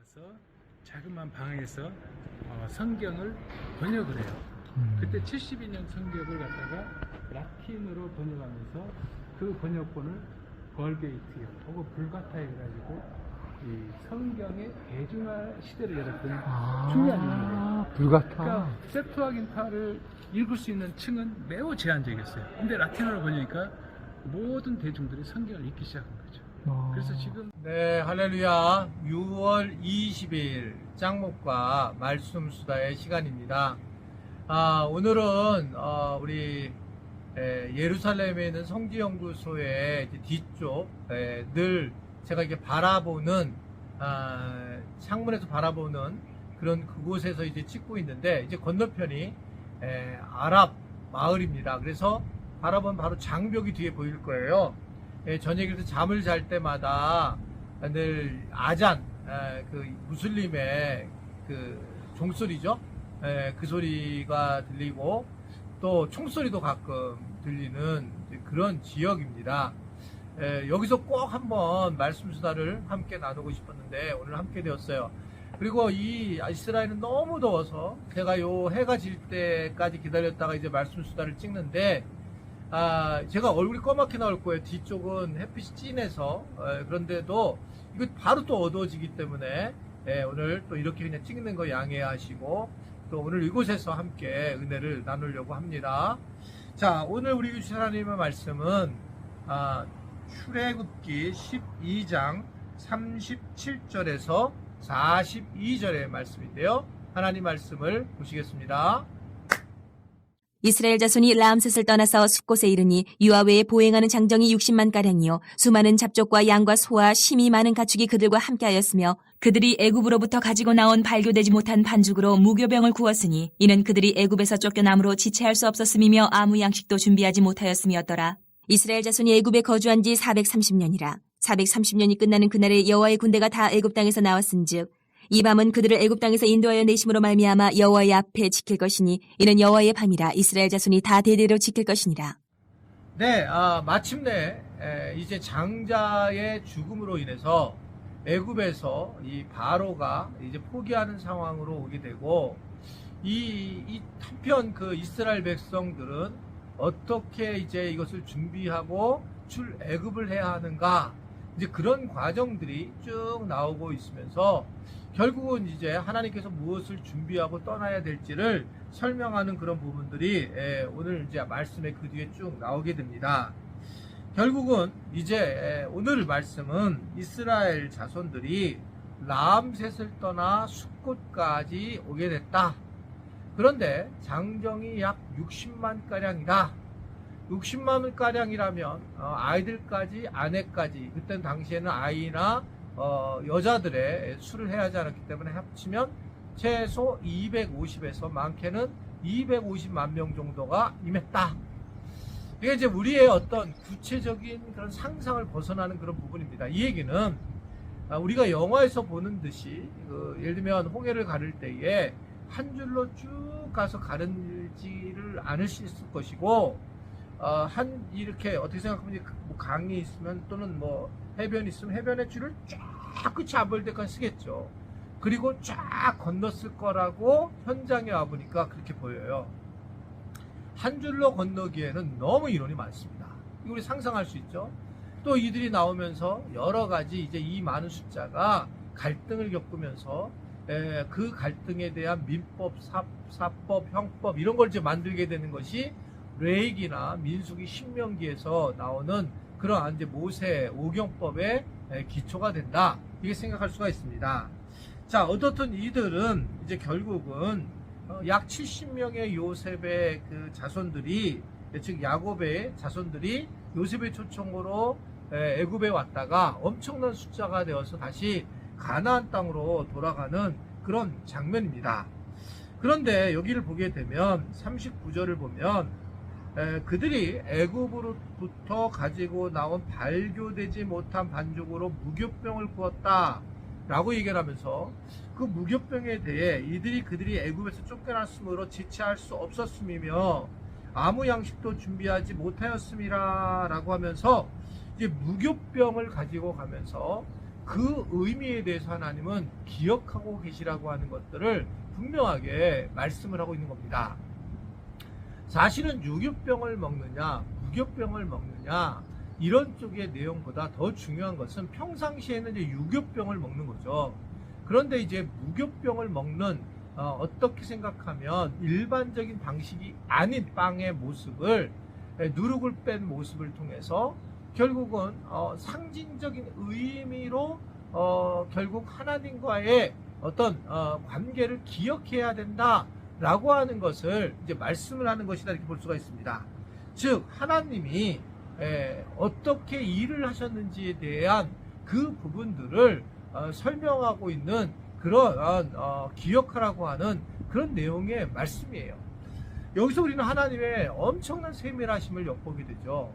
와서 자그마한 방에서 성경을 번역을 해요. 그때 72년 성경을 갖다가 라틴어로 번역하면서 그 번역본을 벌게이트요 혹은 불가타에 해가지고 이 성경의 대중화 시대를 열었던 중요한 인물이에요. 불가타. 그러니까 septuaginta를 읽을 수 있는 층은 매우 제한적이었어요. 근데 라틴어로 번역하니까 모든 대중들이 성경을 읽기 시작한 거죠. 그래서 지금 네, 할렐루야. 6월 20일 짱목과 말씀 수다의 시간입니다. 오늘은 우리 예루살렘에 있는 성지연구소의 뒤쪽 늘 제가 이렇게 바라보는 창문에서 바라보는 그런 그곳에서 이제 찍고 있는데, 이제 건너편이 아랍 마을입니다. 그래서 바라보면 바로 장벽이 뒤에 보일 거예요. 저녁에 잠을 잘 때마다 늘 아잔, 그 무슬림의 그 종소리죠. 그 소리가 들리고 또 총소리도 가끔 들리는 그런 지역입니다. 여기서 꼭 한번 말씀 수다를 함께 나누고 싶었는데 오늘 함께 되었어요. 그리고 이 이스라엘은 너무 더워서 제가 요 해가 질 때까지 기다렸다가 이제 말씀 수다를 찍는데, 제가 얼굴이 검맣게 나올 거예요. 뒤쪽은 햇빛이 진해서. 그런데도 이거 바로 또 어두워지기 때문에 오늘 또 이렇게 그냥 찍는 거 양해하시고, 또 오늘 이곳에서 함께 은혜를 나누려고 합니다. 자, 오늘 우리 주신 하나님의 말씀은 출애굽기 12장 37절에서 42절의 말씀인데요. 하나님 말씀을 보시겠습니다. 이스라엘 자손이 라암셋을 떠나서 숫곳에 이르니 유아 외에 보행하는 장정이 60만 가량이요 수많은 잡족과 양과 소와 심이 많은 가축이 그들과 함께하였으며, 그들이 애굽으로부터 가지고 나온 발교되지 못한 반죽으로 무교병을 구웠으니 이는 그들이 애굽에서 쫓겨남으로 지체할 수 없었음이며 아무 양식도 준비하지 못하였음이었더라. 이스라엘 자손이 애굽에 거주한 지 430년이라. 430년이 끝나는 그날에 여호와의 군대가 다 애굽 땅에서 나왔은즉 이 밤은 그들을 애굽 땅에서 인도하여 내심으로 말미암아 여호와의 앞에 지킬 것이니 이는 여호와의 밤이라. 이스라엘 자손이 다 대대로 지킬 것이니라. 네, 마침내 이제 장자의 죽음으로 인해서 애굽에서 이 바로가 이제 포기하는 상황으로 오게 되고, 이 한편 그 이스라엘 백성들은 어떻게 이제 이것을 준비하고 출애굽을 해야 하는가, 이제 그런 과정들이 쭉 나오고 있으면서 결국은 이제 하나님께서 무엇을 준비하고 떠나야 될지를 설명하는 그런 부분들이 오늘 이제 말씀에 그 뒤에 쭉 나오게 됩니다. 결국은 이제 오늘 말씀은 이스라엘 자손들이 라암셋을 떠나 숫곳까지 오게 됐다. 그런데 장정이 약 60만 가량이다. 60만 가량이라면 아이들까지, 아내까지, 그때 당시에는 아이나 여자들의 수를 해야 하지 않았기 때문에 합치면 최소 250에서 많게는 250만 명 정도가 임했다. 이게 이제 우리의 어떤 구체적인 그런 상상을 벗어나는 그런 부분입니다. 이 얘기는 우리가 영화에서 보는 듯이 예를 들면 홍해를 가를 때에 한 줄로 쭉 가서 가르지를 않을 수 있을 것이고, 이렇게 어떻게 생각하면 뭐 강이 있으면 또는 뭐 해변이 있으면 해변의 줄을 쫙 끝이 안 보일 때까지 쓰겠죠. 그리고 쫙 건넜을 거라고 현장에 와보니까 그렇게 보여요. 한 줄로 건너기에는 너무 인원이 많습니다. 이거 우리 상상할 수 있죠. 또 이들이 나오면서 여러 가지 이제 이 많은 숫자가 갈등을 겪으면서 그 갈등에 대한 민법, 사법, 형법 이런 걸 이제 만들게 되는 것이 레위기나 민수기, 신명기에서 나오는 그러한 이제 모세 오경법의 기초가 된다. 이게 생각할 수가 있습니다. 자, 어떻든 이들은 이제 결국은 약 70명의 요셉의 그 자손들이, 즉 야곱의 자손들이 요셉의 초청으로 애굽에 왔다가 엄청난 숫자가 되어서 다시 가나안 땅으로 돌아가는 그런 장면입니다. 그런데 여기를 보게 되면 39절을 보면 그들이 애굽으로부터 가지고 나온 발교되지 못한 반죽으로 무교병을 구웠다 라고 얘기를 하면서, 그 무교병에 대해 그들이 애굽에서 쫓겨났으므로 지체할 수 없었음이며 아무 양식도 준비하지 못하였음이라 라고 하면서 이제 무교병을 가지고 가면서 그 의미에 대해서 하나님은 기억하고 계시라고 하는 것들을 분명하게 말씀을 하고 있는 겁니다. 사실은 유교병을 먹느냐 무교병을 먹느냐 이런 쪽의 내용보다 더 중요한 것은 평상시에는 이제 유교병을 먹는 거죠. 그런데 이제 무교병을 먹는 어떻게 생각하면 일반적인 방식이 아닌 빵의 모습을 누룩을 뺀 모습을 통해서 결국은 상징적인 의미로 결국 하나님과의 어떤 관계를 기억해야 된다라고 하는 것을 이제 말씀을 하는 것이다 이렇게 볼 수가 있습니다. 즉 하나님이 어떻게 일을 하셨는지에 대한 그 부분들을 설명하고 있는 그런 기억하라고 하는 그런 내용의 말씀이에요. 여기서 우리는 하나님의 엄청난 세밀하심을 엿보게 되죠.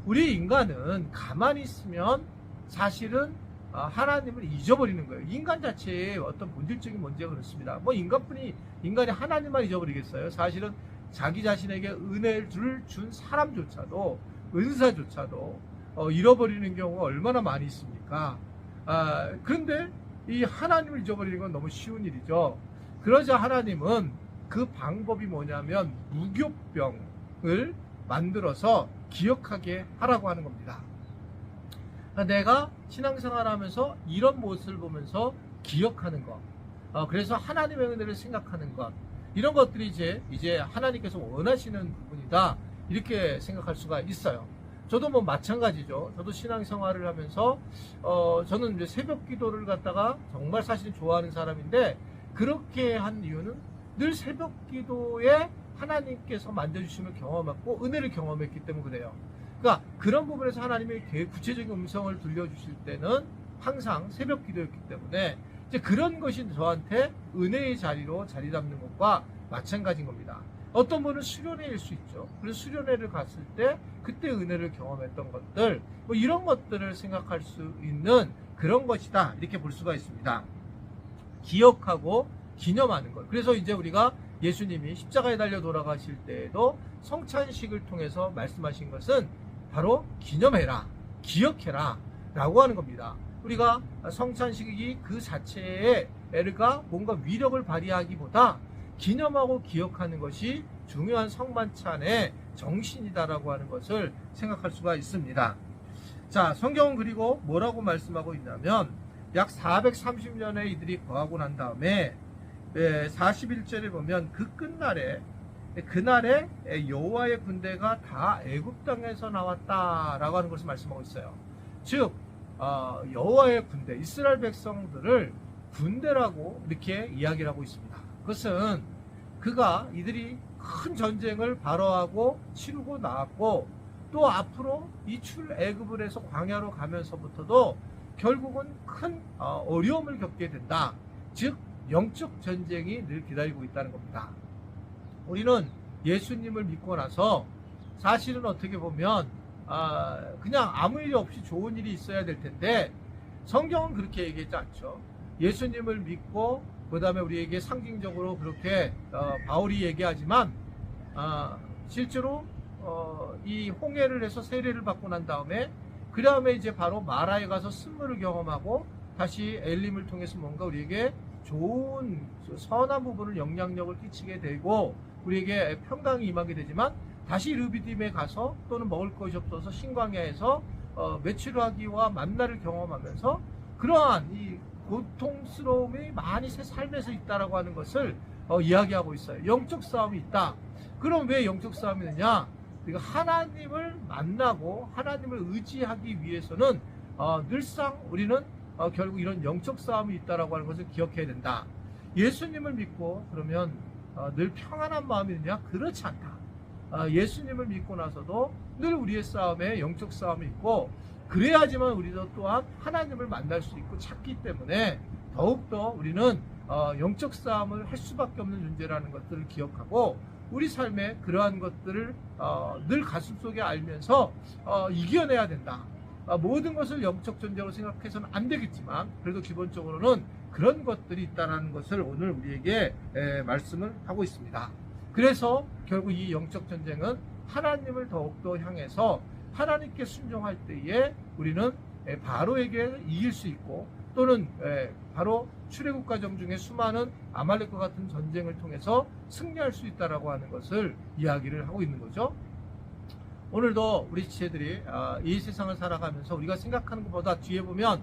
우리 인간은 가만히 있으면 사실은 하나님을 잊어버리는 거예요. 인간 자체의 어떤 본질적인 문제가 그렇습니다. 뭐 인간이 하나님만 잊어버리겠어요? 사실은 자기 자신에게 은혜를 준 사람조차도 은사조차도 잃어버리는 경우가 얼마나 많이 있습니까? 그런데 이 하나님을 잊어버리는 건 너무 쉬운 일이죠. 그러자 하나님은 그 방법이 뭐냐면 무교병을 만들어서 기억하게 하라고 하는 겁니다. 내가 신앙생활 하면서 이런 모습을 보면서 기억하는 것, 그래서 하나님의 은혜를 생각하는 것, 이런 것들이 이제 하나님께서 원하시는 부분이다 이렇게 생각할 수가 있어요. 저도 뭐 마찬가지죠. 저도 신앙생활을 하면서 저는 이제 새벽 기도를 갖다가 정말 사실 좋아하는 사람인데 그렇게 한 이유는 늘 새벽 기도에 하나님께서 만져주심을 경험했고 은혜를 경험했기 때문에 그래요. 그러니까 그런 부분에서 하나님의 구체적인 음성을 들려주실 때는 항상 새벽 기도였기 때문에 이제 그런 것이 저한테 은혜의 자리로 자리 잡는 것과 마찬가지인 겁니다. 어떤 분은 수련회일 수 있죠. 그래서 수련회를 갔을 때 그때 은혜를 경험했던 것들, 뭐 이런 것들을 생각할 수 있는 그런 것이다 이렇게 볼 수가 있습니다. 기억하고 기념하는 것. 그래서 이제 우리가 예수님이 십자가에 달려 돌아가실 때에도 성찬식을 통해서 말씀하신 것은 바로 기념해라, 기억해라 라고 하는 겁니다. 우리가 성찬식이 그 자체의 에르가 뭔가 위력을 발휘하기보다 기념하고 기억하는 것이 중요한 성만찬의 정신이다라고 하는 것을 생각할 수가 있습니다. 자, 성경은 그리고 뭐라고 말씀하고 있냐면 약 430년에 이들이 거하고 난 다음에 41절에 보면 그 끝날에 그날에 여호와의 군대가 다 애굽 땅에서 나왔다라고 하는 것을 말씀하고 있어요. 즉 여호와의 군대, 이스라엘 백성들을 군대라고 이렇게 이야기를 하고 있습니다. 그것은 이들이 큰 전쟁을 발어하고 치르고 나왔고 또 앞으로 이 출애굽을 해서 광야로 가면서부터도 결국은 큰 어려움을 겪게 된다. 즉 영적 전쟁이 늘 기다리고 있다는 겁니다. 우리는 예수님을 믿고 나서 사실은 어떻게 보면 그냥 아무 일이 없이 좋은 일이 있어야 될 텐데 성경은 그렇게 얘기하지 않죠. 예수님을 믿고 그 다음에 우리에게 상징적으로 그렇게 바울이 얘기하지만 실제로 이 홍해를 해서 세례를 받고 난 다음에 그 다음에 이제 바로 마라에 가서 쓴물을 경험하고 다시 엘림을 통해서 뭔가 우리에게 좋은 선한 부분을 영향력을 끼치게 되고 우리에게 평강이 임하게 되지만 다시 르비딤에 가서 또는 먹을 것이 없어서 신광야에서 메추라기와 만나를 경험하면서 그러한 이 고통스러움이 많이 새 삶에서 있다라고 하는 것을 이야기하고 있어요. 영적 싸움이 있다. 그럼 왜 영적 싸움이 있느냐? 그러니까 하나님을 만나고 하나님을 의지하기 위해서는 늘상 우리는 결국 이런 영적 싸움이 있다라고 하는 것을 기억해야 된다. 예수님을 믿고 그러면 늘 평안한 마음이 있느냐? 그렇지 않다. 예수님을 믿고 나서도 늘 우리의 싸움에 영적 싸움이 있고 그래야지만 우리도 또한 하나님을 만날 수 있고 찾기 때문에 더욱더 우리는 영적 싸움을 할 수밖에 없는 존재라는 것들을 기억하고 우리 삶에 그러한 것들을 늘 가슴속에 알면서 이겨내야 된다. 모든 것을 영적 전쟁으로 생각해서는 안 되겠지만 그래도 기본적으로는 그런 것들이 있다는 것을 오늘 우리에게 말씀을 하고 있습니다. 그래서 결국 이 영적 전쟁은 하나님을 더욱더 향해서 하나님께 순종할 때에 우리는 바로에게 이길 수 있고 또는 바로 출애굽 과정 중에 수많은 아말렉과 같은 전쟁을 통해서 승리할 수 있다라고 하는 것을 이야기를 하고 있는 거죠. 오늘도 우리 지체들이 이 세상을 살아가면서 우리가 생각하는 것보다 뒤에 보면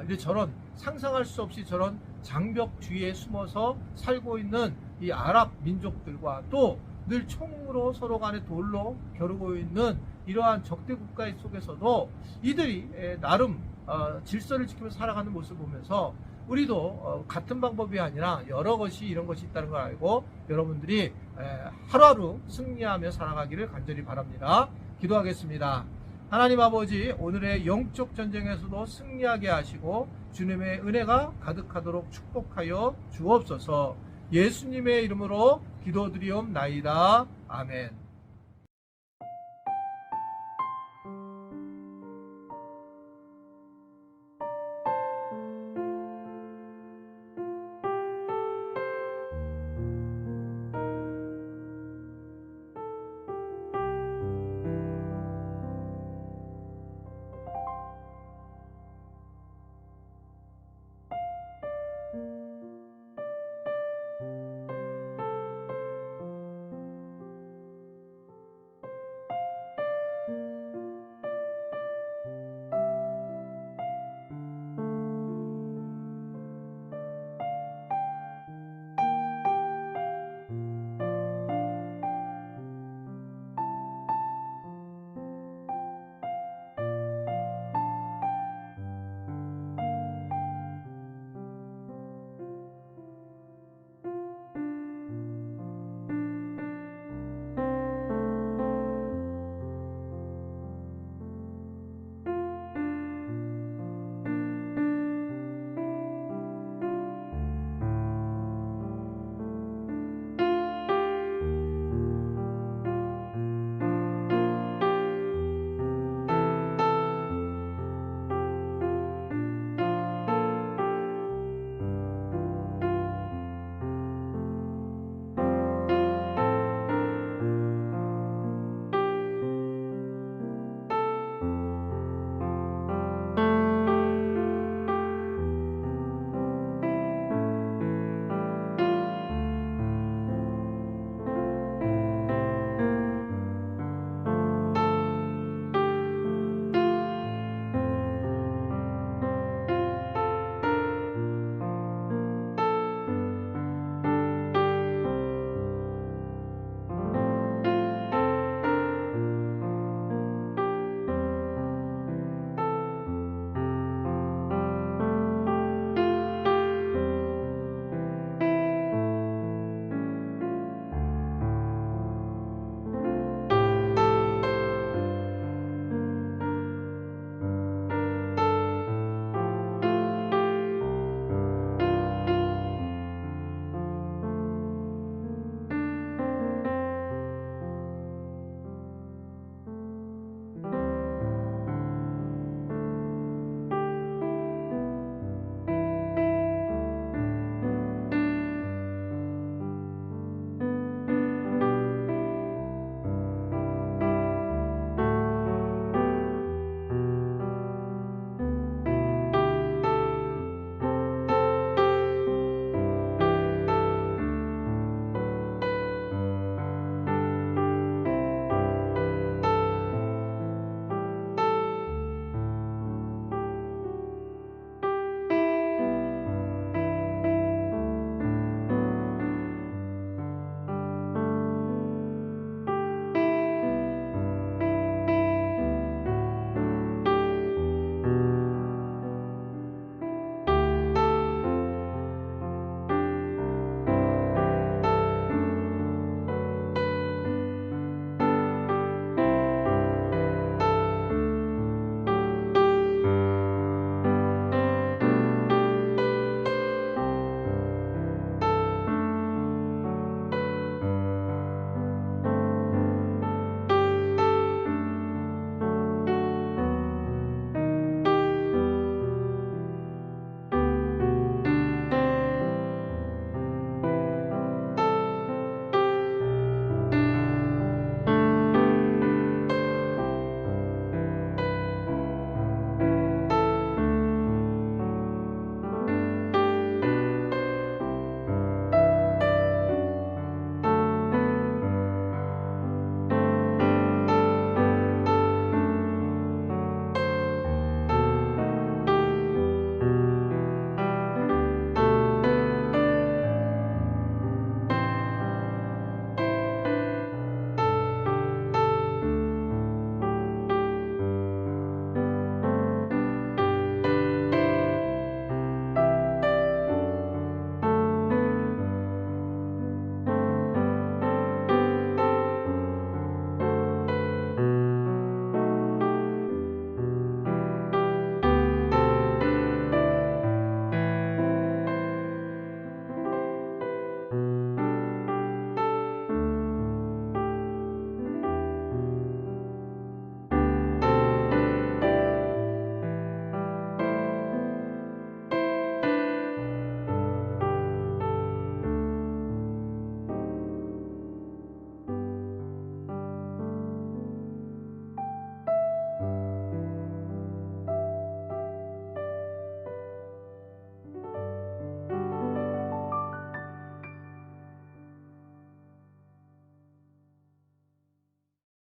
이제 저런 상상할 수 없이 저런 장벽 뒤에 숨어서 살고 있는 이 아랍 민족들과 또 늘 총으로 서로 간에 돌로 겨루고 있는 이러한 적대 국가 속에서도 이들이 나름 질서를 지키면서 살아가는 모습을 보면서 우리도 같은 방법이 아니라 여러 것이 이런 것이 있다는 걸 알고 여러분들이 하루하루 승리하며 살아가기를 간절히 바랍니다. 기도하겠습니다. 하나님 아버지, 오늘의 영적 전쟁에서도 승리하게 하시고 주님의 은혜가 가득하도록 축복하여 주옵소서. 예수님의 이름으로 기도드리옵나이다. 아멘.